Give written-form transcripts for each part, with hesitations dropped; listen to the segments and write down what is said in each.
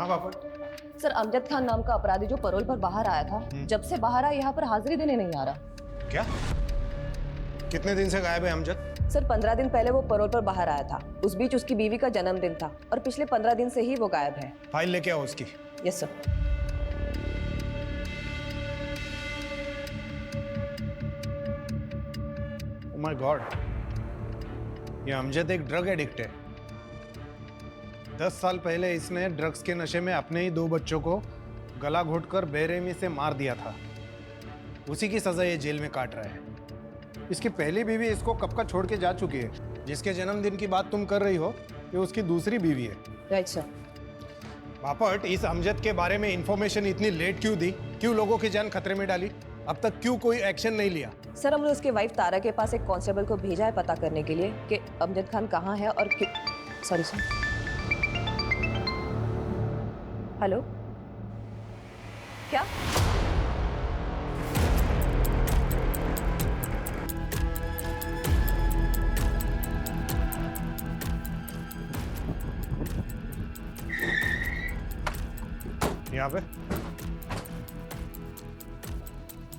Bapat. Sir Amjad Khan नाम का अपराधी जो परोल पर बाहर आया था, जब से बाहर आया यहाँ पर हाजिरी देने नहीं आ रहा। क्या? कितने दिन से गायब है अमजद? सर 15 दिन पहले वो परोल पर बाहर आया था। उस बीच उसकी बीवी का जन्मदिन था और पिछले 15 दिन से ही वो गायब है। फाइल लेके आओ उसकी। Yes sir. Oh my God, ये अमजद एक ड्रग एडिक्ट है। 10 साल पहले इसने ड्रग्स के नशे में अपने ही 2 बच्चों को गला घोटकर बेरहमी से मार दिया था। उसी की सजा ये जेल में काट रहा है। इसकी पहली बीवी इसको कब का छोड़ के जा चुकी है। जिसके जन्मदिन की बात तुम कर रही हो, ये उसकी दूसरी बीवी है। Right sir. बापट, इस अमजद के बारे में इंफॉर्मेशन इतनी लेट क्यों दी? क्यों लोगों की जान खतरे में डाली? अब तक क्यों कोई एक्शन नहीं लिया? सर हमने उसके वाइफ तारा के पास एक कांस्टेबल को भेजा है पता करने के लिए कि अमजद खान कहाँ है और क्यों। Sorry sir. हेलो, क्या? यहाँ पे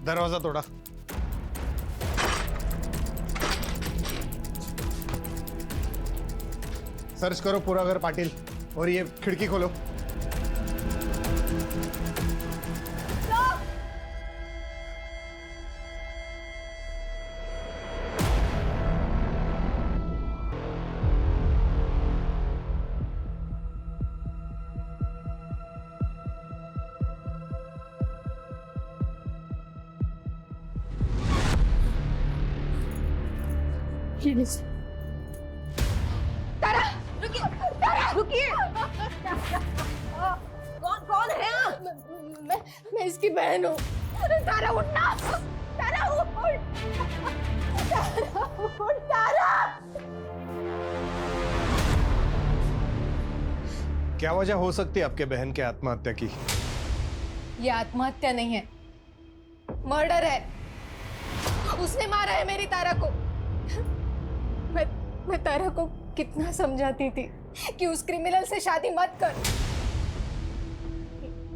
दरवाजा तोड़ा। सर्च करो पूरा घर पाटिल, और ये खिड़की खोलो। तारा रुकिए, तारा रुकिए। कौन है आप? मैं इसकी बहन हूँ। तारा उठना, तारा उठ, तारा उठ, तारा। क्या वजह हो सकती है आपके बहन के आत्महत्या की? ये आत्महत्या नहीं है, मर्डर है। उसने मारा है मेरी तारा को। मैं तारा को कितना समझाती थी कि उस क्रिमिनल से शादी मत कर,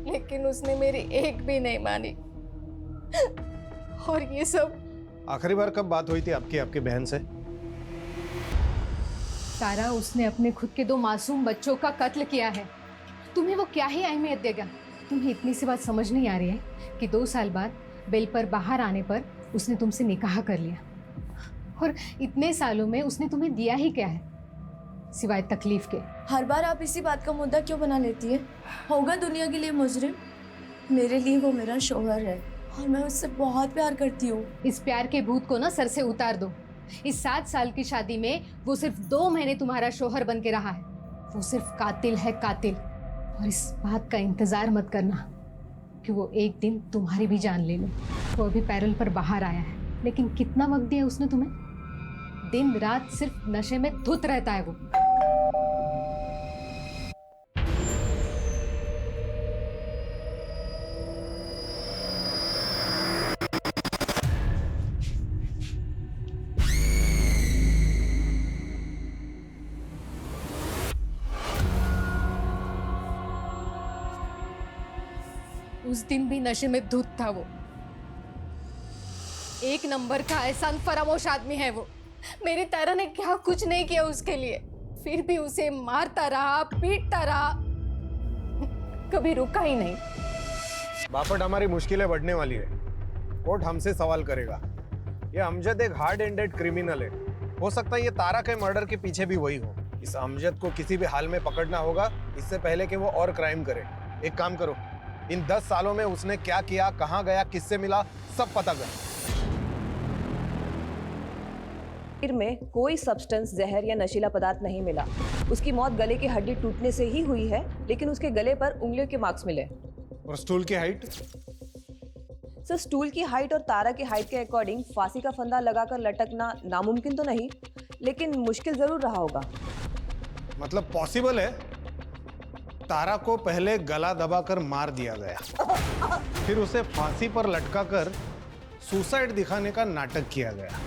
लेकिन उसने मेरी एक भी नहीं मानी। और ये सब आखिरी बार कब बात हुई थी आपकी आपके बहन से? तारा, उसने अपने खुद के 2 मासूम बच्चों का कत्ल किया है। तुम्हें वो क्या ही अहमियत देगा? तुम्हें इतनी सी बात समझ नहीं आ रही है कि 2 साल बाद बेल पर बाहर आने पर उसने तुमसे निकाह कर लिया, और इतने सालों में उसने तुम्हें दिया ही क्या है सिवाय तकलीफ के? हर बार आप इसी बात का मुद्दा क्यों बना लेती है? होगा दुनिया के लिए मुजरिम, मेरे लिए वो मेरा शौहर है और मैं उससे बहुत प्यार करती हूँ। इस प्यार के भूत को ना सर से उतार दो। इस 7 साल की शादी में वो सिर्फ 2 महीने तुम्हारा शौहर बन के रहा है। वो सिर्फ कातिल है, कातिल। और इस बात का इंतजार मत करना कि वो एक दिन तुम्हारी भी जान ले ले। वो अभी पैरोल पर बाहर आया है, लेकिन कितना वक्त दिया उसने तुम्हें? दिन रात सिर्फ नशे में धुत रहता है वो। उस दिन भी नशे में धुत था वो। 1 नंबर का एहसान फरामोश आदमी है वो। मेरी तारा ने क्या कुछ नहीं किया उसके लिए, फिर भी उसे मारता रहा, पीटता रहा, कभी रुका ही नहीं। बापट, हमारी मुश्किलें बढ़ने वाली है। कोर्ट हमसे सवाल करेगा। ये अमजद एक हार्ड एंडेड क्रिमिनल है। हो सकता है ये तारा के मर्डर के पीछे भी वही हो। इस अमजद को किसी भी हाल में पकड़ना होगा, इससे पहले कि वो और क्राइम करे। एक काम करो, इन 10 सालों में उसने क्या किया, कहाँ गया, किससे मिला, सब पता कर। में कोई सब्सटेंस, जहर या नशीला पदार्थ नहीं मिला। उसकी मौत गले की हड्डी टूटने से ही हुई है, लेकिन उसके गले पर उंगलियों के मार्क्स मिले। और स्टूल की हाइट? सर स्टूल की हाइट और तारा की हाइट के अकॉर्डिंग फांसी का फंदा लगाकर लटकना नामुमकिन तो नहीं, लेकिन मुश्किल जरूर रहा होगा। मतलब पॉसिबल है तारा को पहले गला दबाकर मार दिया गया, फिर उसे फांसी पर लटकाकर सुसाइड दिखाने का नाटक किया गया।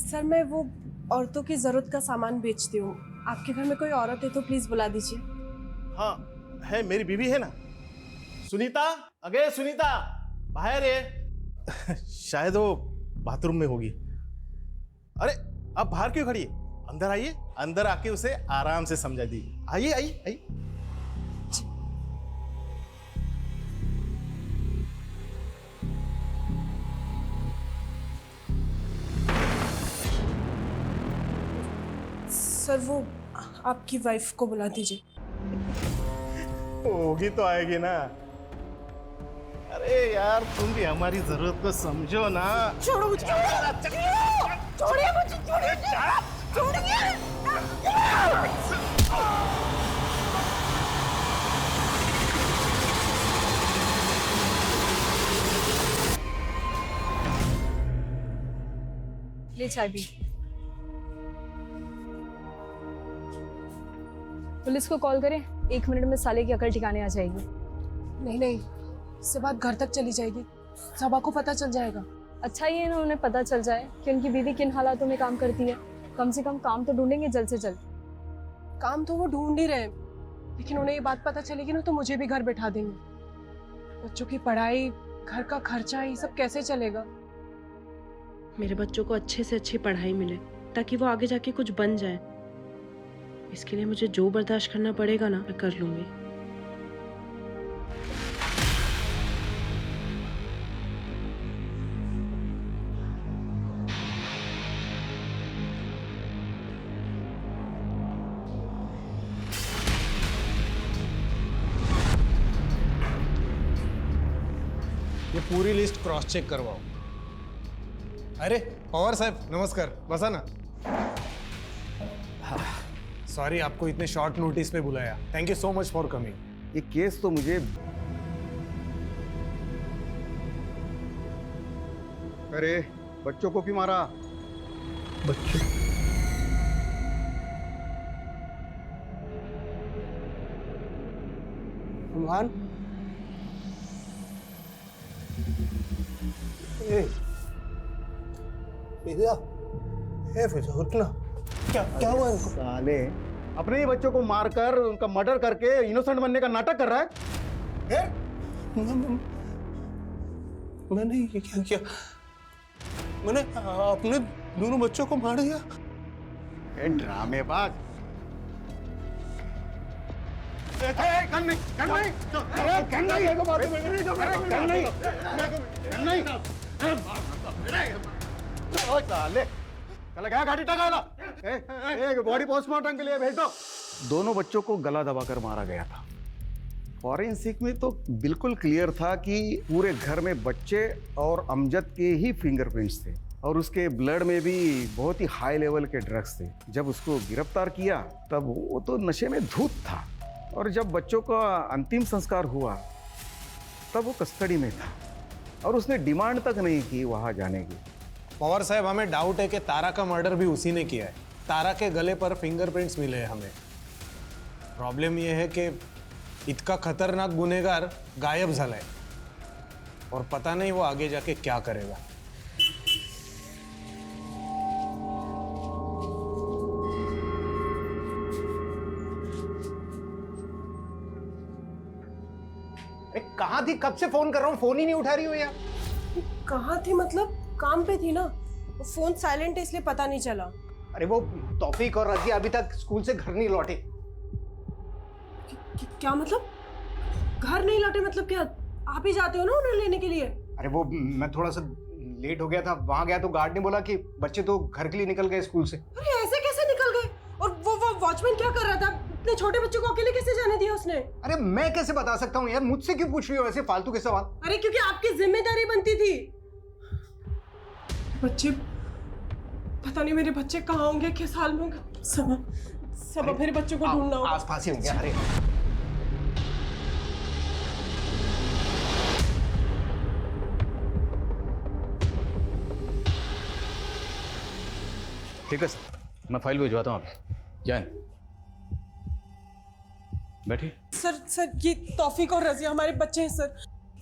सर मैं वो औरतों की ज़रूरत का सामान बेचती हूँ। आपके घर में कोई औरत है तो प्लीज़ बुला दीजिए। हाँ है, मेरी बीवी है ना, सुनीता। अगे सुनीता, बाहर है। शायद वो बाथरूम में होगी। अरे आप बाहर क्यों खड़ी है? अंदर आइए, अंदर आके उसे आराम से समझा दी। आइए आइए आइए। सर वो आपकी वाइफ को बुला दीजिए। होगी तो आएगी ना। अरे यार तुम भी हमारी जरूरत को समझो ना। छोड़ो मुझे, छोड़िए मुझे, छोड़िए। ले चाय पी। पुलिस को कॉल करें, 1 मिनट में साले की अकल ठिकाने आ जाएगी। नहीं नहीं, इससे बात घर तक चली जाएगी, सबा को पता चल जाएगा। अच्छा ही है ना उन्हें पता चल जाए कि उनकी बीवी किन हालातों में काम करती है। कम से कम काम तो ढूंढेंगे जल्द से जल्द। काम तो वो ढूंढ ही रहे हैं, लेकिन उन्हें ये बात पता चलेगी ना तो मुझे भी घर बैठा देंगे। बच्चों की पढ़ाई, घर का खर्चा, ये सब कैसे चलेगा? मेरे बच्चों को अच्छे से अच्छी पढ़ाई मिले ताकि वो आगे जाके कुछ बन जाए। इसके लिए मुझे जो बर्दाश्त करना पड़ेगा ना, मैं कर लूंगी। ये पूरी लिस्ट क्रॉस चेक करवाओ। अरे पवार साहब नमस्कार, बसा ना। सॉरी आपको इतने शॉर्ट नोटिस पे बुलाया। Thank you so much for coming. ये केस तो मुझे, अरे बच्चों को क्यों मारा? बच्चों मान उठना। क्या हुआ इनको? साले अपने ही बच्चों को मारकर उनका मर्डर करके इनोसेंट बनने का नाटक कर रहा है। मैंने ये क्या किया? मैंने अपने दोनों बच्चों को मार दिया। ड्रामेबाज। बॉडी पोस्टमार्टम के लिए भेज दो। दोनों बच्चों को गला दबाकर मारा गया था। फॉरेंसिक में तो बिल्कुल क्लियर था कि पूरे घर में बच्चे और अमजद के ही फिंगरप्रिंट्स थे और उसके ब्लड में भी बहुत ही हाई लेवल के ड्रग्स थे। जब उसको गिरफ्तार किया तब वो तो नशे में धूत था और जब बच्चों का अंतिम संस्कार हुआ तब वो कस्टडी में था और उसने डिमांड तक नहीं की वहां जाने की। पवार साहब हमें डाउट है कि तारा का मर्डर भी उसी ने किया है। तारा के गले पर फिंगरप्रिंट्स मिले हैं हमें। प्रॉब्लम यह है कि इतना खतरनाक गुनहगार गायब झालाय और पता नहीं वो आगे जाके क्या करेगा। कहाँ थी? कब से फोन कर रहा हूँ, फोन ही नहीं उठा रही हो यार। कहाँ थी मतलब? काम पे थी ना। वो फोन साइलेंट है इसलिए पता नहीं चला। अरे वो तौफीक और रजिया अभी तक स्कूल से घर नहीं लौटे। क्या मतलब? घर नहीं लौटे मतलब क्या? आप ही जाते हो ना उन्हें लेने के लिए? अरे वो मैं थोड़ा सा लेट हो गया था, वहां गया तो गार्ड ने बोला कि बच्चे तो घर के लिए निकल गए स्कूल से। अरे ऐसे कैसे निकल गए? और वो वॉचमैन क्या कर रहा था? इतने छोटे बच्चे को अकेले कैसे जाने दिया उसने? अरे मैं कैसे बता सकता हूँ यार, मुझसे क्यों पूछ रही हो ऐसे फालतू के सवाल? अरे क्योंकि आपकी जिम्मेदारी बनती थी। बच्चे, पता नहीं मेरे बच्चे कहाँ होंगे, किस हाल में होंगे। सब मेरे बच्चों को ढूंढना होगा। आसपास ही होंगे। अरे ठीक है सर, मैं फाइल भिजवाता हूँ आप जाएं। बैठिए। सर ये तौफीक और रजिया हमारे बच्चे हैं सर।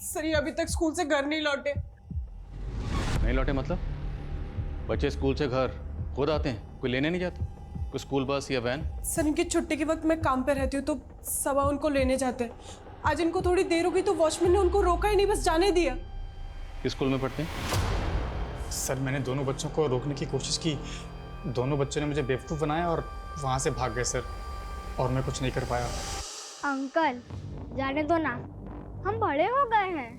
सर ये अभी तक स्कूल से घर नहीं लौटे। नहीं लौटे मतलब? बच्चे स्कूल से घर खुद आते हैं, कोई लेने नहीं जाता? कोई स्कूल बस या वैन? सर इनकी छुट्टी के वक्त मैं काम पे रहती हूँ तो सबा उनको लेने जाते हैं। आज इनको थोड़ी देर हो गई तो वॉचमैन ने उनको रोका ही नहीं, बस जाने दिया। किस स्कूल में पढ़ते हैं? सर मैंने दोनों बच्चों को रोकने की कोशिश की, दोनों बच्चों ने मुझे बेवकूफ़ बनाया और वहाँ से भाग गए सर, और मैं कुछ नहीं कर पाया। अंकल जाने दो ना, हम बड़े हो गए हैं,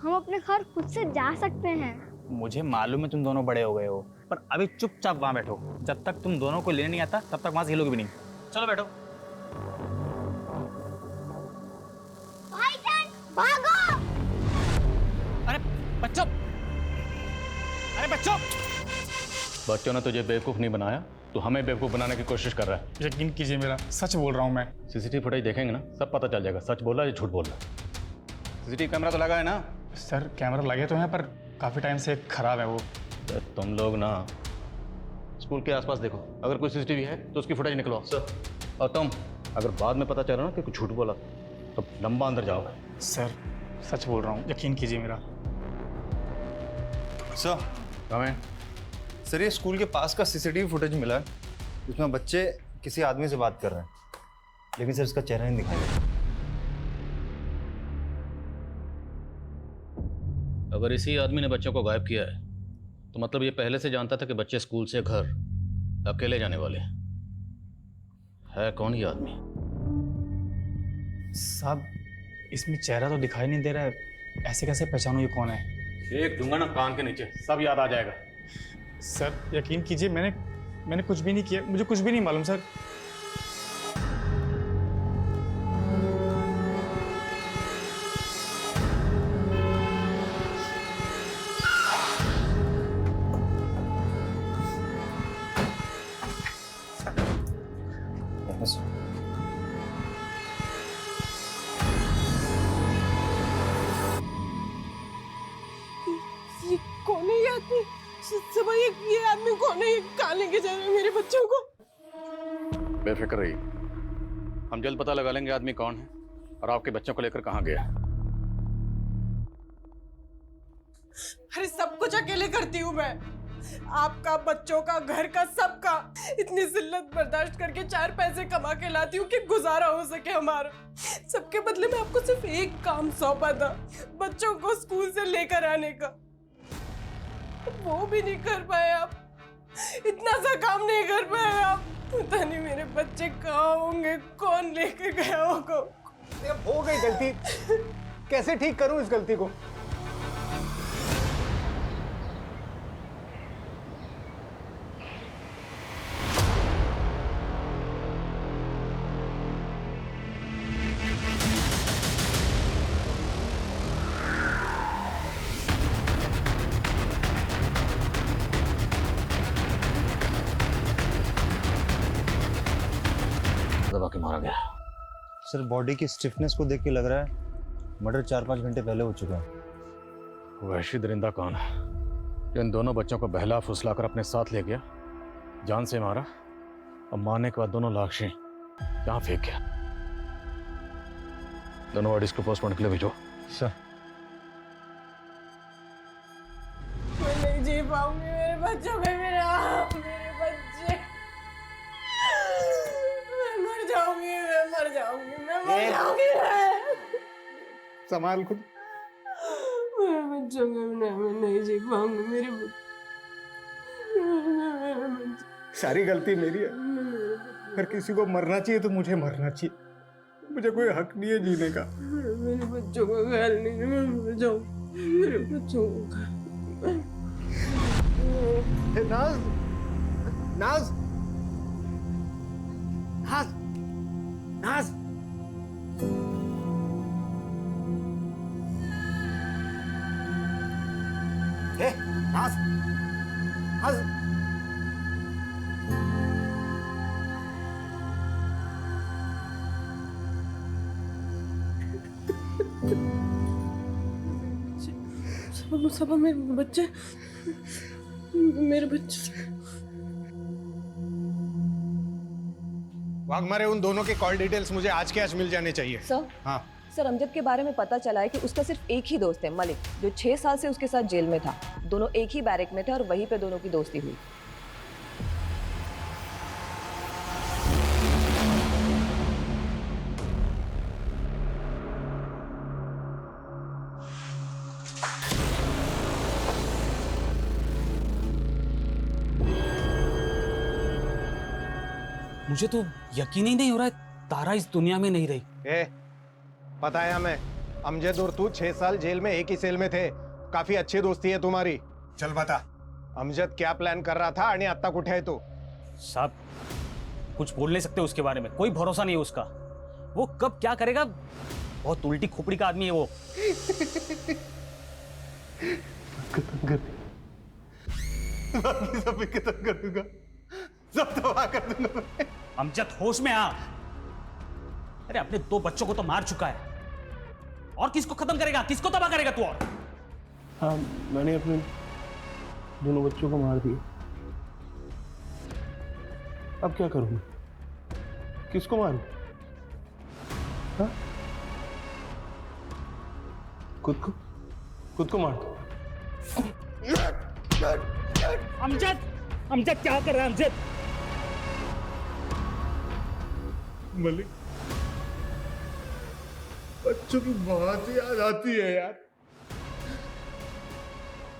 हम अपने घर खुद से जा सकते हैं। मुझे मालूम है तुम दोनों बड़े हो गए हो, पर अभी चुपचाप वहाँ बैठो। जब तक तुम दोनों को लेने नहीं आता तब तक वहाँ से हिलोगे भी नहीं। चलो बैठो। भाईजान भागो! अरे बच्चों, अरे बच्चों! बच्चों ने तुझे बेवकूफ़ नहीं बनाया, तो हमें बेवकूफ़ बनाने की कोशिश कर रहा है। यकीन कीजिए मेरा, सच बोल रहा हूँ मैं। सीसीटीवी फुटेज देखेंगे ना, सब पता चल जाएगा सच बोल रहा है या झूठ बोल रहा है। सीसीटीवी कैमरा तो लगा है ना? सर कैमरा लगे तो हैं पर काफ़ी टाइम से खराब है वो। तो तुम लोग ना स्कूल के आसपास देखो, अगर कोई सीसीटीवी है तो उसकी फुटेज निकलवाओ सर। और तुम अगर बाद में पता चला ना कि कुछ झूठ बोला तो लंबा अंदर जाओगे। सर सच बोल रहा हूँ, यकीन कीजिए मेरा। सर हमें सर ये स्कूल के पास का सीसीटीवी फुटेज मिला है, उसमें बच्चे किसी आदमी से बात कर रहे हैं, लेकिन सर इसका चेहरा नहीं दिखाई दे रहा। अगर इसी आदमी ने बच्चों को गायब किया है तो मतलब ये पहले से जानता था कि बच्चे स्कूल से घर अकेले जाने वाले हैं। है कौन ये आदमी? साहब इसमें चेहरा तो दिखाई नहीं दे रहा है, ऐसे कैसे पहचानूं ये कौन है? एक दूंगा ना कान के नीचे, सब याद आ जाएगा। सर यकीन कीजिए मैंने कुछ भी नहीं किया, मुझे कुछ भी नहीं मालूम सर। ये कौन है ये आदमी? सबा ये आदमी कौन है? ये कहाँ लेके जा रहे हैं मेरे बच्चों को? बेफिक्र रहिए, हम जल्द पता लगा लेंगे आदमी कौन है और आपके बच्चों को लेकर कहाँ गया। अरे सब कुछ अकेले करती हूँ मैं, आपका, बच्चों का, घर का, सबका। इतनी जिल्लत बर्दाश्त करके 4 पैसे कमा के लाती हूँ कि गुजारा हो सके हमारा। सबके बदले में आपको सिर्फ एक काम सौंपा था, बच्चों को स्कूल से लेकर आने का, वो भी नहीं कर पाए आप। इतना सा काम नहीं कर पाए आप। पता नहीं मेरे बच्चे कहाँ होंगे, कौन लेके गया होगा। हो गई गलती, कैसे ठीक करूं इस गलती को? दबा के मारा गया। सर बॉडी की स्टिफनेस को देख के लग रहा है मर्डर 4-5 घंटे पहले हो चुका है। वहशी दरिंदा कौन है जो इन दोनों बच्चों को बहला फुसला कर अपने साथ ले गया, जान से मारा और मारने के बाद दोनों लाशें यहाँ फेंक गया? दोनों बॉडीज को पोस्टमार्टम के लिए भेजो। सर मैं नहीं जी पाऊंगी, मेरे बच्चों में मेरे बच्चे। मैं मर जाऊंगी। संभाल खुद। मेरे बच्चों के बिना मैं नहीं जी पाऊंगी। मेरे सारी गलती मेरी है। अगर किसी को मरना चाहिए तो मुझे मरना चाहिए, मुझे कोई हक नहीं है जीने का। मेरे बच्चों का ख्याल नहीं, मैं मर जाऊं। मेरे बच्चों का नाज, नाज, नाज, नाज। नाज, नाज। सबा मेरे बच्चे, वाघमारे, उन दोनों के कॉल डिटेल्स मुझे आज के आज मिल जाने चाहिए। सर, हाँ सर अमजद के बारे में पता चला है कि उसका सिर्फ एक ही दोस्त है, मलिक, जो 6 साल से उसके साथ जेल में था। दोनों एक ही बैरक में थे और वहीं पे दोनों की दोस्ती हुई। मुझे तो यकीन ही नहीं हो रहा है तारा इस दुनिया में नहीं रही। पता है हमें, अमजद और तू 6 साल जेल में एक ही सेल में थे। काफी अच्छी दोस्ती है तुम्हारी। चल बता, अमजद क्या प्लान कर रहा था आणि आता कुठे है तू? साहब कुछ बोल नहीं सकते उसके बारे में, कोई भरोसा नहीं है उसका। वो कब क्या करेगा, बहुत उल्टी खोपड़ी का आदमी है वो। बाकी सब मैं खत्म कर दूंगा, सब तबाह कर दूंगा। अमजद होश में आ। अरे अपने 2 बच्चों को तो मार चुका है, और किसको खत्म करेगा, किसको तबाह करेगा तू? और हाँ, मैंने अपने दोनों बच्चों को मार दिया। अब क्या करूं? किसको मारूं? हाँ? खुद को मार दो। अमजद क्या कर रहा है अमजद? मलिक, बच्चों की बहुत याद आती है यार।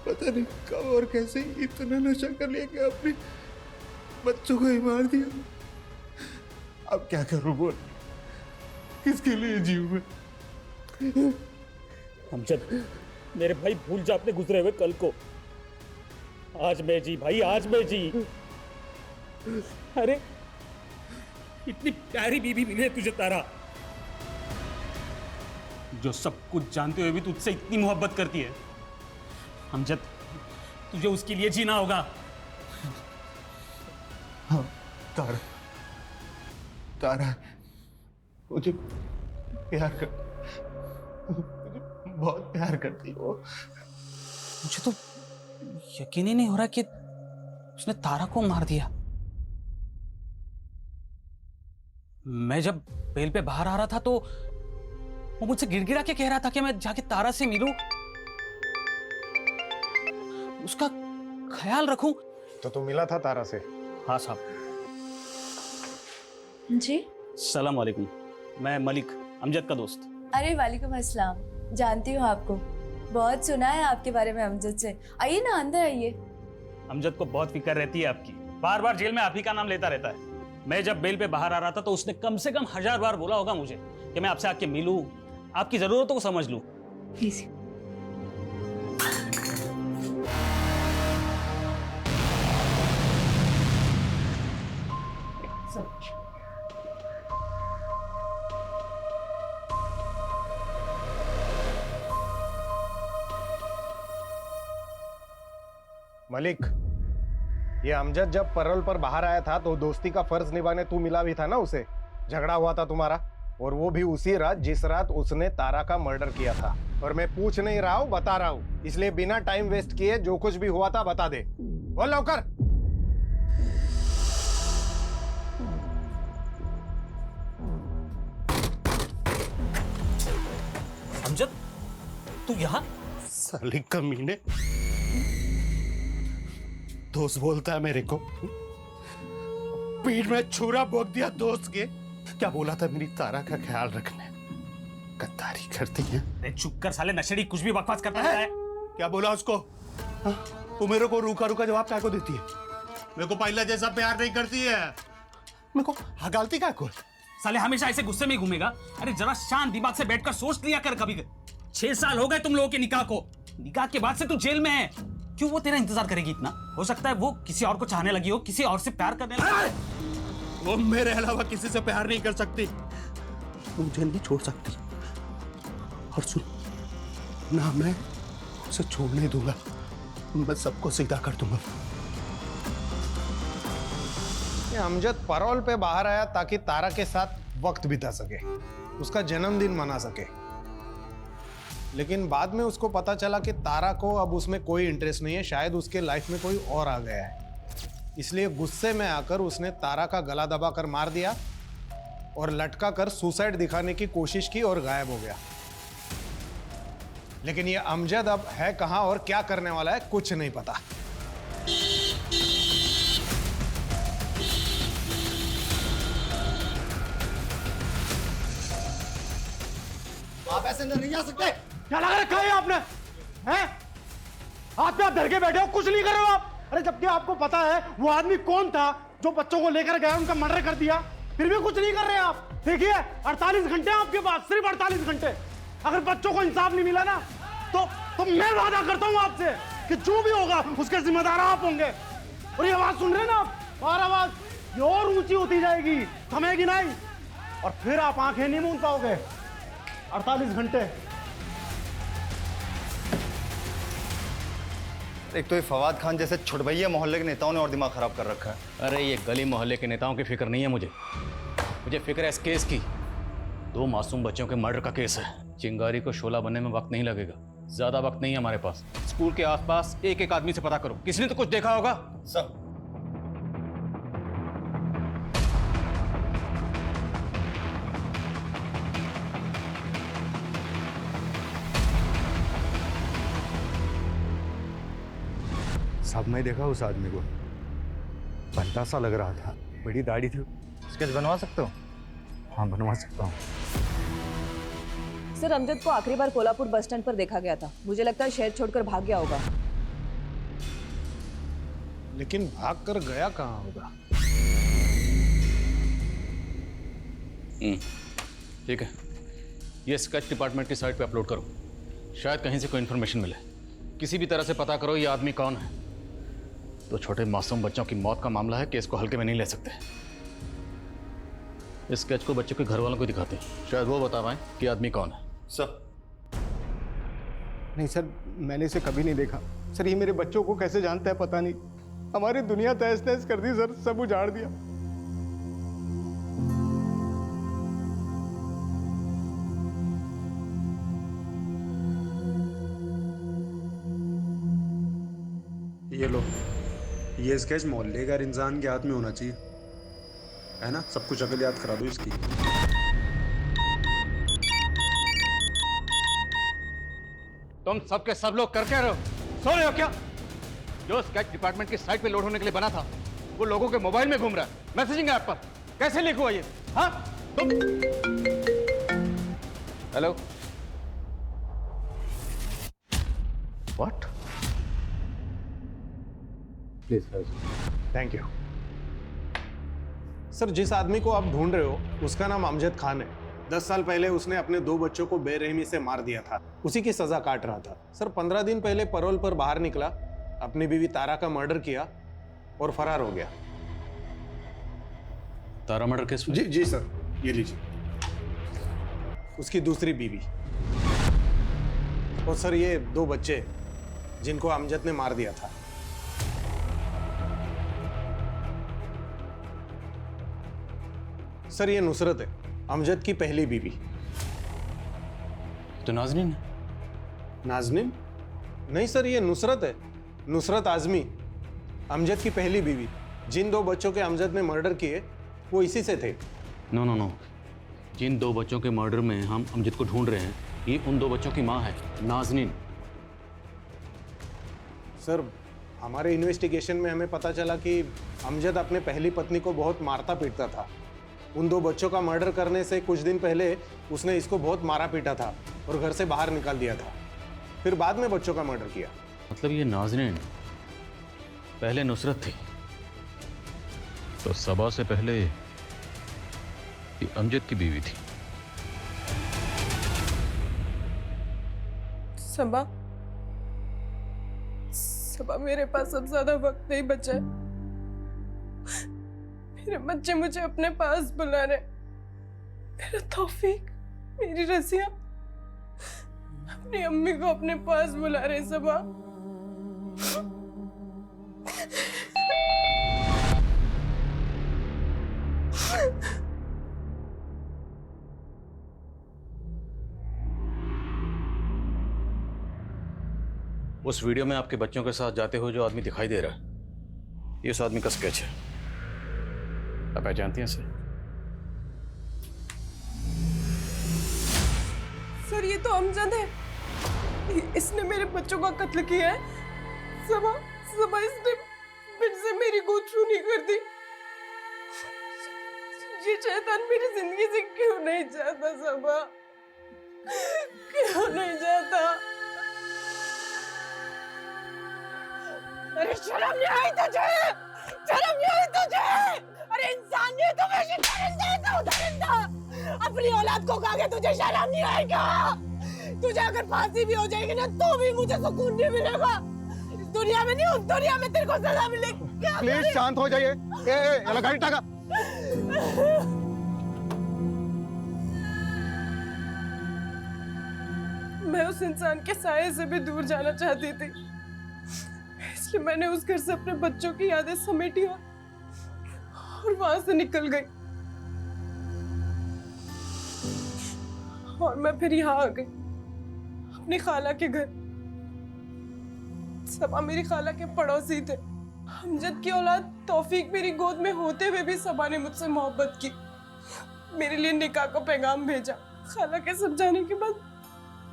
पता नहीं कब और कैसे इतना नशा कर लिया कि अपने बच्चों को ही मार दिया। अब क्या करूं बोल, किसके लिए जीऊं मैं? अमजद मेरे भाई, भूल जा अपने गुजरे हुए कल को। आज मैं जी भाई, आज मैं जी। अरे इतनी प्यारी बीवी मिली है तुझे तारा, जो सब कुछ जानते हुए भी तुझसे इतनी मोहब्बत करती है। अमजद तुझे उसके लिए जीना होगा। हाँ तारा मुझे प्यार कर, मुझे बहुत प्यार करती है वो। मुझे तो यकीन ही नहीं हो रहा कि उसने तारा को मार दिया। मैं जब बेल पे बाहर आ रहा था तो वो मुझसे गिड़गिड़ा के कह रहा था कि मैं जाके तारा से मिलूं, उसका ख्याल रखूं। तो तू मिला था तारा से? हाँ साहब। जी सलाम वालेकुम, मैं मलिक, अमजद का दोस्त। अरे वालेकुम अस्सलाम, जानती हूँ आपको, बहुत सुना है आपके बारे में अमजद से। आइए ना, अंदर आइए। अमजद को बहुत फिक्र रहती है आपकी, बार बार जेल में आप ही का नाम लेता रहता है। मैं जब बेल पे बाहर आ रहा था तो उसने कम से कम 1000 बार बोला होगा मुझे कि मैं आपसे आके मिलूं, आपकी जरूरतों को समझ लूं। प्लीज। मलिक, ये अमजद जब पैरोल पर बाहर आया था तो दोस्ती का फर्ज निभाने तू मिला भी था ना उसे। झगड़ा हुआ था तुम्हारा, और वो भी उसी रात जिस रात उसने तारा का मर्डर किया था। और मैं पूछ नहीं रहा हूँ, बता रहा हूँ, इसलिए बिना टाइम वेस्ट किए जो कुछ भी हुआ था बता दे। बोल लौकर। अमजद तू यहाँ? साली कमीने, दोस्त बोलता है मेरे को, पीठ में छुरा भोंक दिया दोस्त के। क्या बोला था, मेरी तारा का ख्याल रखना। गद्दारी करती है। अरे चुप कर साले नशेड़ी, कुछ भी बकवास करता है। क्या बोला उसको? तू मेरे को रूखा रूखा जवाब क्या को देती है? मेरे को पहला जैसा प्यार नहीं करती है। मेरे को हगालती क्या को? साले हमेशा ऐसे गुस्से में घूमेगा? अरे जरा शांत दिमाग से बैठकर सोच लिया कर कभी। 6 साल हो गए तुम लोगों के निकाह को, निकाह के बाद से तू जेल में है। क्यों वो तेरा इंतजार करेगी इतना? हो सकता है वो किसी और को चाहने लगी हो, किसी और से प्यार करने लगी। वो मेरे अलावा किसी से प्यार नहीं कर सकती, मुझे नहीं छोड़ सकती। और सुन ना, मैं उसे छोड़ने दूंगा, मैं सबको सीधा कर दूंगा। ये अमजद पैरोल पे बाहर आया ताकि तारा के साथ वक्त बिता सके, उसका जन्मदिन मना सके। लेकिन बाद में उसको पता चला कि तारा को अब उसमें कोई इंटरेस्ट नहीं है, शायद उसके लाइफ में कोई और आ गया है। इसलिए गुस्से में आकर उसने तारा का गला दबाकर मार दिया और लटका कर सुसाइड दिखाने की कोशिश की और गायब हो गया। लेकिन ये अमजद अब है कहां और क्या करने वाला है कुछ नहीं पता। आप ऐसे अंदर नहीं आ सकते। क्या लगा रखा है आपने? हैं? हाथ पे आप धर के बैठे हो, कुछ नहीं कर रहे हो आप। अरे जबकि आपको पता है वो आदमी कौन था, जो बच्चों को लेकर गया उनका मर्डर कर दिया, फिर भी कुछ नहीं कर रहे आप। देखिए 48 घंटे आपके पास, सिर्फ 48 घंटे। अगर बच्चों को इंसाफ नहीं मिला ना तो मैं वादा करता हूं आपसे कि जो भी होगा उसके जिम्मेदार आप होंगे। और ये आवाज सुन रहे हैं ना आप, और आवाज ये और ऊंची होती जाएगी, थमेगी नहीं, और फिर आप आंखें नहीं मूंद पाओगे। 48 घंटे। एक तो ये फवाद खान जैसे छुटभैया मोहल्ले के नेताओं ने और दिमाग खराब कर रखा है। अरे ये गली मोहल्ले के नेताओं की फिक्र नहीं है मुझे फिक्र है इस केस की। 2 मासूम बच्चों के मर्डर का केस है। चिंगारी को शोला बनने में वक्त नहीं लगेगा, ज्यादा वक्त नहीं है हमारे पास। स्कूल के आसपास एक एक आदमी से पता करो, किसी ने तो कुछ देखा होगा। सर सब मैं देखा उस आदमी को, बंदा सा लग रहा था, बड़ी दाढ़ी थी। स्केच बनवा सकते हो? हाँ बनवा सकता हूँ। सर अमजद को आखिरी बार कोल्हापुर बस स्टैंड पर देखा गया था। मुझे लगता है शहर छोड़कर भाग गया होगा। लेकिन भाग कर गया कहाँ होगा? ठीक है, ये स्केच डिपार्टमेंट की साइट पे अपलोड करो, शायद कहीं से कोई इन्फॉर्मेशन मिले। किसी भी तरह से पता करो ये आदमी कौन है। तो छोटे मासूम बच्चों की मौत का मामला है, केस को हल्के में नहीं ले सकते। इस स्केच को बच्चों के घर वालों को दिखाते हैं, शायद वो बता पाए कि आदमी कौन है। सर नहीं सर, मैंने इसे कभी नहीं देखा। सर ये मेरे बच्चों को कैसे जानता है पता नहीं। हमारी दुनिया तहस नहस कर दी सर, सब उजाड़ दिया। ये लो, ये स्केच मोहल्ले का इंसान के हाथ में होना चाहिए, है ना? सब कुछ अकल याद करा दो इसकी। तुम सबके सब लोग कर क्या रहे हो? सो रहे हो क्या? जो स्केच डिपार्टमेंट की साइट पे लोड होने के लिए बना था वो लोगों के मोबाइल में घूम रहा है, मैसेजिंग ऐप पर। कैसे लीक हुआ ये? हाँ तुम? Hello, what? Please thank you sir. जिस आदमी को आप ढूंढ रहे हो उसका नाम अमजद खान है। 10 साल पहले उसने अपने 2 बच्चों को बेरहमी से मार दिया था, उसी की सजा काट रहा था। सर 15 दिन पहले पैरोल पर बाहर निकला, अपनी बीवी तारा का मर्डर किया और फरार हो गया। तारा मर्डर केस? जी जी सर, ये लीजिए, उसकी दूसरी बीवी। और सर ये 2 बच्चे जिनको अमजद ने मार दिया था। सर ये नुसरत है, अमजद की पहली बीवी। तो नाज़नीन? नाज़नीन? नहीं सर, ये नुसरत है, नुसरत आजमी, अमजद की पहली बीवी। जिन 2 बच्चों के अमजद ने मर्डर किए वो इसी से थे। नो नो नो, जिन 2 बच्चों के मर्डर में हम अमजद को ढूंढ रहे हैं ये उन 2 बच्चों की माँ है, नाज़नीन। सर हमारे इन्वेस्टिगेशन में हमें पता चला कि अमजद अपने पहली पत्नी को बहुत मारता पीटता था। उन 2 बच्चों का मर्डर करने से कुछ दिन पहले उसने इसको बहुत मारा पीटा था और घर से बाहर निकाल दिया था, फिर बाद में बच्चों का मर्डर किया। मतलब ये नाज़नीन पहले नुसरत थी, तो सबा से पहले ये अमजद की बीवी थी। सबा, सबा मेरे पास अब ज्यादा वक्त नहीं बचा है। मेरे बच्चे मुझे अपने पास बुला रहे। मेरा तौफीक, मेरी रसिया अपनी अम्मी को अपने पास बुला रहे। सबा उस वीडियो में आपके बच्चों के साथ जाते हुए जो आदमी दिखाई दे रहा है ये उस आदमी का स्केच है। आप पहचानती हैं इसे? सर ये तो अमजद है, इसने मेरे बच्चों का कत्ल किया है। सबा, सबा इसने फिर से मेरी गोद छूनी कर दी। ये शैतान मेरी जिंदगी से क्यों नहीं चाहता? सबा क्यों नहीं चाहता? अरे शर्म नहीं आई तुझे? शर्म नहीं आई तुझे? अरे इंसान नहीं तो वैसे दरिंदा। अपनी औलाद को खा के तुझे शर्म नहीं आएगा? तुझे अगर फांसी भी हो जाएगी ना तो भी मुझे सुकून नहीं मिलेगा। इस दुनिया में नहीं, उस दुनिया में तेरे को सजा मिलेगी। प्लीज शांत हो जाइए। ये गाड़ी टाका। मैं उस इंसान के साये से भी दूर जाना चाहती थी, इसलिए मैंने उस घर से अपने बच्चों की यादें समेटी और वहां से निकल गई। और मैं फिर यहाँ आ गई, अपनी खाला के घर। सबा मेरी खाला के पड़ोसी थे। अमजद की औलाद तौफीक मेरी गोद में होते हुए भी सबा ने मुझसे मोहब्बत की, मेरे लिए निकाह का पैगाम भेजा। खाला के समझाने के बाद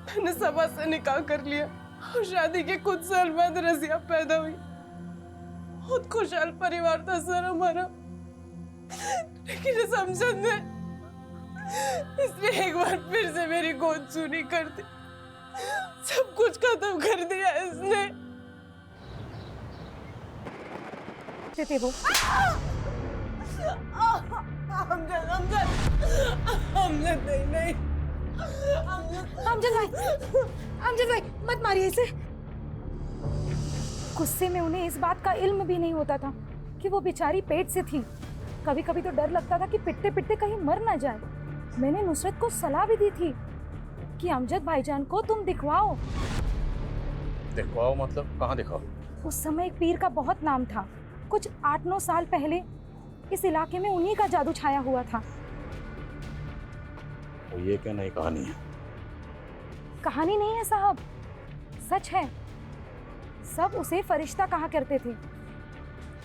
मैंने सबा से निकाह कर लिया और शादी के कुछ साल बाद रजिया पैदा हुई। बहुत खुशहाल परिवार था सर हमारा, लेकिन इस अमजद ने इसने एक बार फिर से मेरी गोद सूनी कर दी। सब कुछ खत्म कर दिया इसने। थे वो अमजद अमजद अमजद नहीं अमजद भाई मत मारिए इसे। गुस्से में उन्हें इस बात का इल्म भी नहीं होता था कि वो बेचारी पेट से थी। कभी कभी तो डर लगता था कि पिटते पिटते कहीं मर ना जाए। मैंने नुसरत को सलाह भी दी थी कि अमजद भाईजान को तुम दिखवाओ। दिखवाओ मतलब कहाँ दिखाओ? उस समय एक पीर का बहुत नाम था। कुछ 8-9 साल पहले इस इलाके में उन्हीं का जादू छाया हुआ था। तो ये क्या नई कहानी है? कहानी नहीं है साहब, सच है। सब उसे फरिश्ता कहा करते थे।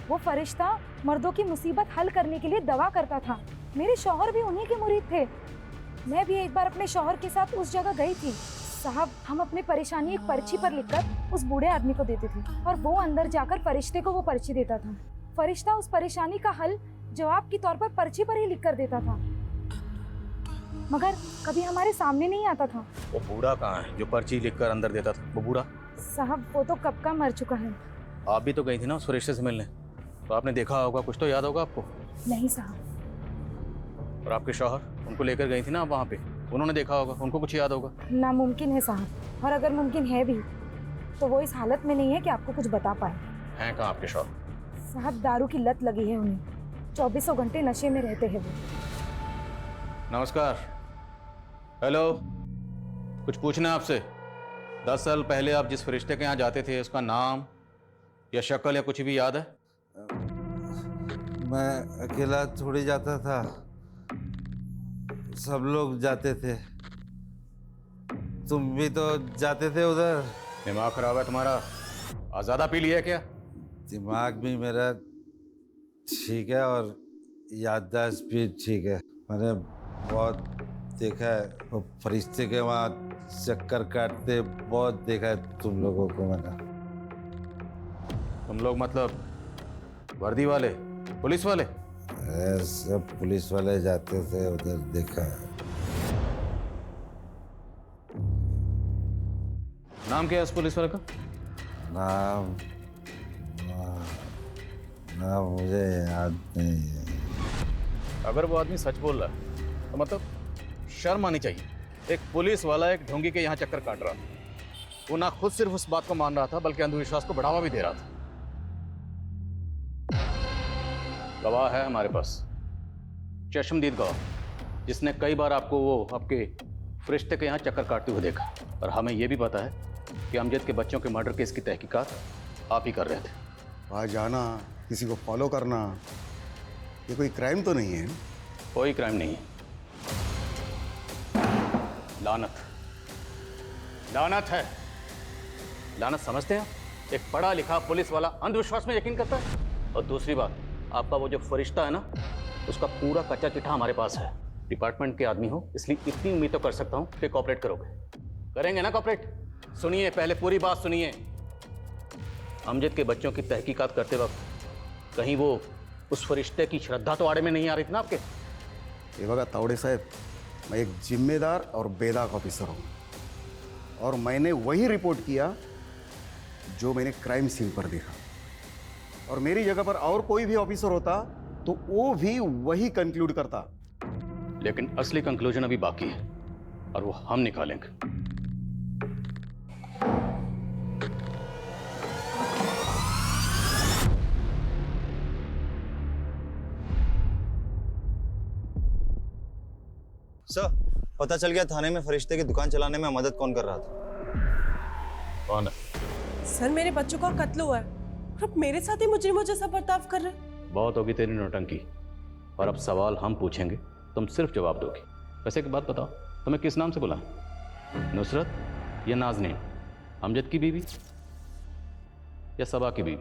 वो फरिश्ता मर्दों की मुसीबत हल करने के लिए दवा करता था। मेरे शौहर भी उन्हीं के मुरीद थे। मैं भी एक बार अपने शौहर के साथ उस जगह गई थी। साहब, हम अपनी परेशानी एक पर्ची पर लिखकर उस बूढ़े आदमी को देते थे और वो अंदर जाकर फरिश्ते को वो पर्ची देता था। फरिश्ता उस परेशानी का हल जवाब के तौर पर पर्ची पर ही लिख कर देता था, मगर कभी हमारे सामने नहीं आता था। वो बूढ़ा कहाँ है जो पर्ची लिखकर अंदर देता था? वो बूढ़ा साहब, वो तो कब का मर चुका है। आप भी तो गई थी ना उस फरिश्ते से मिलने, तो आपने देखा होगा, कुछ तो याद होगा आपको। नहीं साहब। और आपके शौहर, उनको लेकर गई थी ना आप वहाँ पे, उन्होंने देखा होगा, उनको कुछ याद होगा। नामुमकिन है साहब, और अगर मुमकिन है भी तो वो इस हालत में नहीं है कि आपको कुछ बता पाए। हैं कहाँ आपके शौहर? साहब, दारू की लत लगी है उन्हें। 24 घंटे नशे में रहते हैं वो। नमस्कार। हेलो, कुछ पूछना है आपसे। 10 साल पहले आप जिस फरिश्ते के यहाँ जाते थे, उसका नाम या शक्ल या कुछ भी याद है? मैं अकेला थोड़ी जाता था, सब लोग जाते थे। तुम भी तो जाते थे उधर। दिमाग खराब है तुम्हारा? आज़ादा पी लिया है क्या? दिमाग भी मेरा ठीक है और याददाश्त भी ठीक है। मैंने बहुत देखा है वो फरिश्ते के वहाँ चक्कर काटते, बहुत देखा है तुम लोगों को मैंने। तुम लोग मतलब वर्दी वाले, पुलिस वाले? सब पुलिस वाले जाते थे उधर, देखा है। नाम क्या है उस पुलिस वाले का? नाम नाम मुझे याद नहीं है। अगर वो आदमी सच बोल रहा है तो मतलब शर्म आनी चाहिए। एक पुलिस वाला एक ढोंगी के यहाँ चक्कर काट रहा था। वो ना खुद सिर्फ उस बात को मान रहा था, बल्कि अंधविश्वास को बढ़ावा भी दे रहा था। गवाह है हमारे पास, चश्मदीद गवाह, जिसने कई बार आपको वो आपके फरिश्ते के यहाँ चक्कर काटते हुए देखा। और हमें ये भी पता है कि अमजद के बच्चों के मर्डर केस की तहकीकात आप ही कर रहे थे। वहाँ जाना, किसी को फॉलो करना, ये कोई क्राइम तो नहीं है? कोई क्राइम नहीं है। लानत, लानत है। लानत समझते हैं? एक पढ़ा लिखा पुलिस वाला अंधविश्वास में यकीन करता है। और दूसरी बात, आपका वो जो फरिश्ता है ना, उसका पूरा कच्चा चिट्ठा हमारे पास है। डिपार्टमेंट के आदमी हो, इसलिए इतनी उम्मीद तो कर सकता हूं कि कोऑपरेट करोगे। करेंगे ना कोऑपरेट? सुनिए, पहले पूरी बात सुनिए। अमजद के बच्चों की तहकीकात करते वक्त कहीं वो उस फरिश्ते की श्रद्धा तो आड़े में नहीं आ रही थी ना आपके? ये बघा तावड़े साहब, मैं एक जिम्मेदार और बेदाग ऑफिसर हूँ, और मैंने वही रिपोर्ट किया जो मैंने क्राइम सीन पर देखा। और मेरी जगह पर और कोई भी ऑफिसर होता तो वो भी वही कंक्लूड करता। लेकिन असली कंक्लूजन अभी बाकी है और वो हम निकालेंगे। सर, पता चल गया थाने में फरिश्ते की दुकान चलाने में मदद कौन कर रहा था। कौन है? सर, मेरे बच्चों का कत्ल हुआ है और अब मेरे साथ ही मुजरिमों जैसा बर्ताव कर रहे हैं। बहुत होगी तेरी नौटंकी, और अब सवाल हम पूछेंगे, तुम सिर्फ जवाब दोगी। वैसे की बात बताओ, तुम्हें किस नाम से बुलाएं? नुसरत या नाज़नीन? अमजद की बीवी या सबा की बीवी?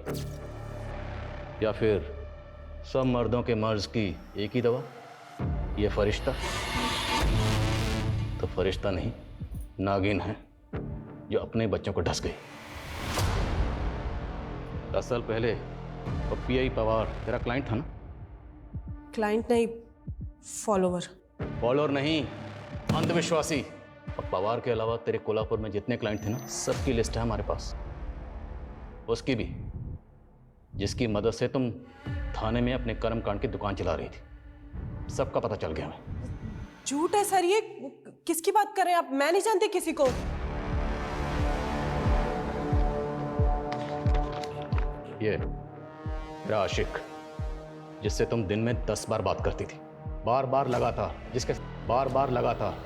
या फिर सब मर्दों के मर्ज की एक ही दवा, ये फरिश्ता? तो फरिश्ता नहीं, नागिन है जो अपने बच्चों को ढस गई। 10 साल पहले वो पीआई पवार तेरा क्लाइंट था ना? क्लाइंट नहीं, फॉलोवर। फॉलोअर नहीं, अंधविश्वासी। और पवार के अलावा तेरे कोल्हापुर में जितने क्लाइंट थे ना, सबकी लिस्ट है हमारे पास। उसकी भी, जिसकी मदद से तुम थाने में अपने कर्मकांड की दुकान चला रही थी। सबका पता चल गया हमें। झूठ है सर, ये किसकी बात कर रहे हैं आप? मैं नहीं जानती किसी को। ये तेरा आशिक, जिससे तुम दिन में 10 बार बात करती थी, बार बार लगातार,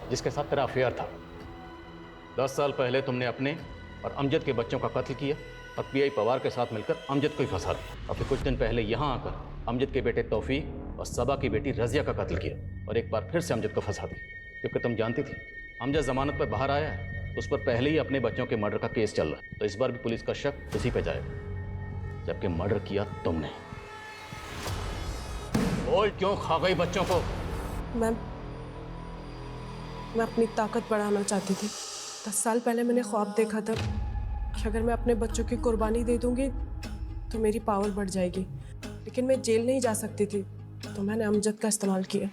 जिसके साथ तेरा अफेयर था। 10 साल पहले तुमने अपने और अमजद के बच्चों का कत्ल किया और पीआई पवार के साथ मिलकर अमजद को ही फंसा दिया। और फिर कुछ दिन पहले यहाँ आकर अमजद के बेटे तौफीक और सबा की बेटी रजिया का कत्ल किया और एक बार फिर से अमजद को फंसा दिया, क्योंकि तुम जानती थी अमजद जमानत पर बाहर आया है, उस पर पहले ही अपने बच्चों के मर्डर का केस चल रहा है, तो इस बार भी पुलिस का शक उसी पे जाएगा, जबकि मर्डर किया तुमने। बोल, क्यों खा गई बच्चों को? मैं अपनी ताकत बढ़ाना चाहती थी। 10 साल पहले मैंने ख्वाब देखा था कि अगर मैं अपने बच्चों की कुर्बानी दे दूंगी तो मेरी पावर बढ़ जाएगी, लेकिन मैं जेल नहीं जा सकती थी, तो मैंने अमजद का इस्तेमाल किया।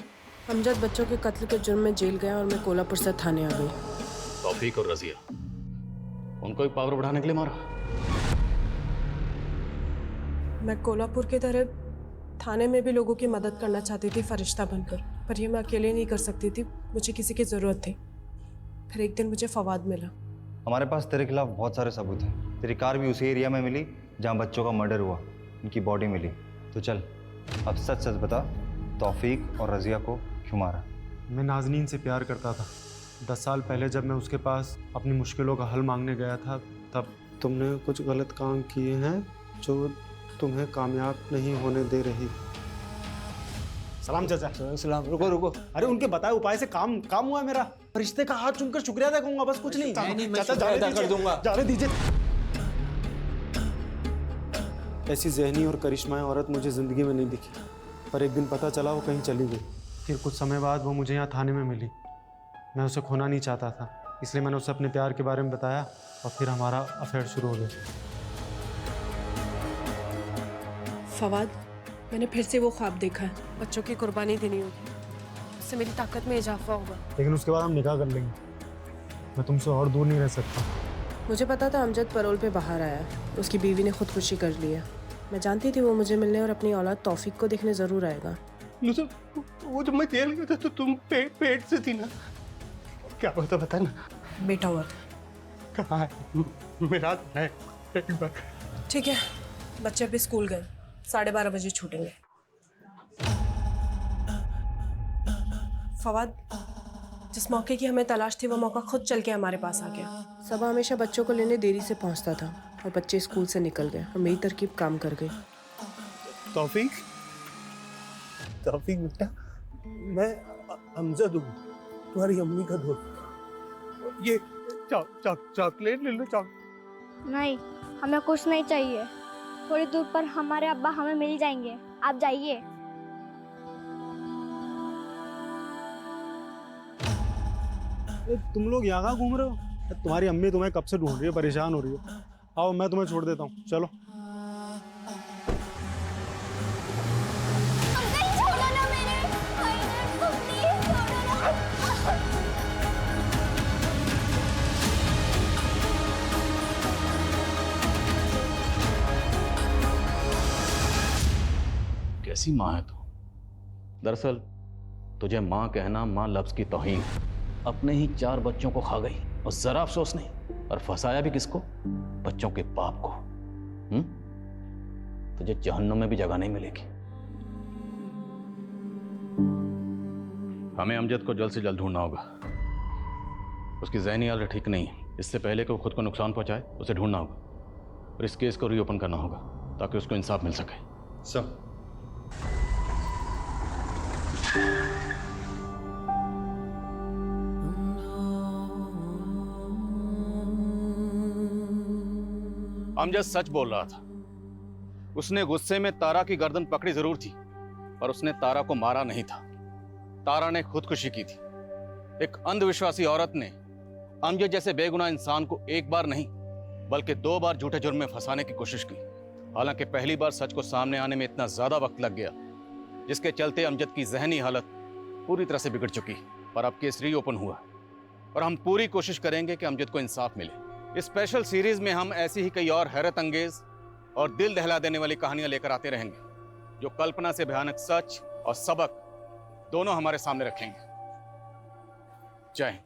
अमजद बच्चों के कत्ल के जुर्म में जेल गया और मैं कोल्हापुर से थाने आ गई। तौफीक और रजिया, उनको भी पावर बढ़ाने के लिए मारा? मैं कोल्हापुर की तरह थाने में भी लोगों की मदद करना चाहती थी फरिश्ता बनकर, पर ये मैं अकेले नहीं कर सकती थी, मुझे किसी की ज़रूरत थी। फिर एक दिन मुझे फवाद मिला। हमारे पास तेरे खिलाफ बहुत सारे सबूत हैं। तेरी कार भी उसी एरिया में मिली जहाँ बच्चों का मर्डर हुआ, उनकी बॉडी मिली। तो चल, अब सच सच बता, तौफीक और रजिया को क्यों मारा? मैं नाज़नीन से प्यार करता था। 10 साल पहले जब मैं उसके पास अपनी मुश्किलों का हल मांगने गया था, तब तुमने कुछ गलत काम किए हैं जो तुम्हें कामयाब नहीं होने दे रही। सलाम चाचा। सलाम। रुको। अरे उनके बताए उपाय से काम हुआ मेरा। रिश्ते का हाथ चूमकर शुक्रिया अदा करूंगा, बस कुछ नहीं। चाचा जाने कर दूंगा। जाने दीजिए। ऐसी ज़हनी और करिश्माई औरत मुझे ज़िंदगी में नहीं दिखी, पर एक दिन पता चला वो कहीं चली गई। फिर कुछ समय बाद वो मुझे यहाँ थाने में मिली। मैं उसे खोना नहीं चाहता था, इसलिए मैंने उसे अपने प्यार के बारे में बताया और फिर हमारा अफेयर शुरू हो गया। फवाद, मैंने फिर से वो ख्वाब देखा है, बच्चों की कुर्बानी देनी होगी, उससे मेरी ताकत में इजाफा होगा। लेकिन उसके बाद हम निकाह कर लेंगे। मैं तुमसे और दूर नहीं रह सकता। मुझे पता था अमजद पैरोल पे बाहर आया, उसकी बीवी ने खुदकुशी कर लिया। मैं जानती थी वो मुझे मिलने और अपनी औलाद तौफीक को देखने ज़रूर आएगा। वो जब मैं जेल गया था तो तुम पेट से थी ना? क्या होता बता ना। बेटा हुआ कहाँ है? मेरा है। ठीक है, बच्चे अभी स्कूल गए, 12:30 बजे छूटेंगे। फवाद, जिस मौके की हमें तलाश थी वो मौका खुद चल के हमारे पास आ गया। सबा हमेशा बच्चों को लेने देरी से पहुंचता था और बच्चे स्कूल से निकल गए और मेरी तरकीब काम कर गई। तौफीक बेटा, मैं अमजद हूँ, तुम्हारी अम्मी का दोस्त। ये चॉकलेट ले लो। नहीं, हमें कुछ नहीं चाहिए। थोड़ी दूर पर हमारे अब्बा हमें मिल जाएंगे, आप जाइए। तुम लोग यहाँ कहाँ घूम रहे हो? तुम्हारी अम्मी तुम्हें कब से ढूंढ रही है, परेशान हो रही है। आओ, मैं तुम्हें छोड़ देता हूँ, चलो। कैसी माँ है तू? दरअसल तुझे माँ कहना माँ लफ्ज की तौहीन है। अपने ही 4 बच्चों को खा गई और जरा अफसोस नहीं, और फंसाया भी किसको? बच्चों के बाप को। तुझे जहन्नुम में भी जगह नहीं मिलेगी। हमें अमजद को जल्द से जल्द ढूंढना होगा। उसकी ज़हनी हालत ठीक नहीं है। इससे पहले कि वो खुद को नुकसान पहुंचाए, उसे ढूंढना होगा और इस केस को रीओपन करना होगा ताकि उसको इंसाफ मिल सके। सब अमजद सच बोल रहा था। उसने गुस्से में तारा की गर्दन पकड़ी जरूर थी, पर उसने तारा को मारा नहीं था। तारा ने खुदकुशी की थी। एक अंधविश्वासी औरत ने अमजद जैसे बेगुनाह इंसान को एक बार नहीं बल्कि 2 बार झूठे जुर्म में फंसाने की कोशिश की। हालांकि पहली बार सच को सामने आने में इतना ज्यादा वक्त लग गया जिसके चलते अमजद की जहनी हालत पूरी तरह से बिगड़ चुकी। पर अब केस रीओपन हुआ और हम पूरी कोशिश करेंगे कि अमजद को इंसाफ मिले। इस स्पेशल सीरीज में हम ऐसी ही कई और हैरत अंगेज और दिल दहला देने वाली कहानियां लेकर आते रहेंगे जो कल्पना से भयानक सच और सबक दोनों हमारे सामने रखेंगे। जय हिंद।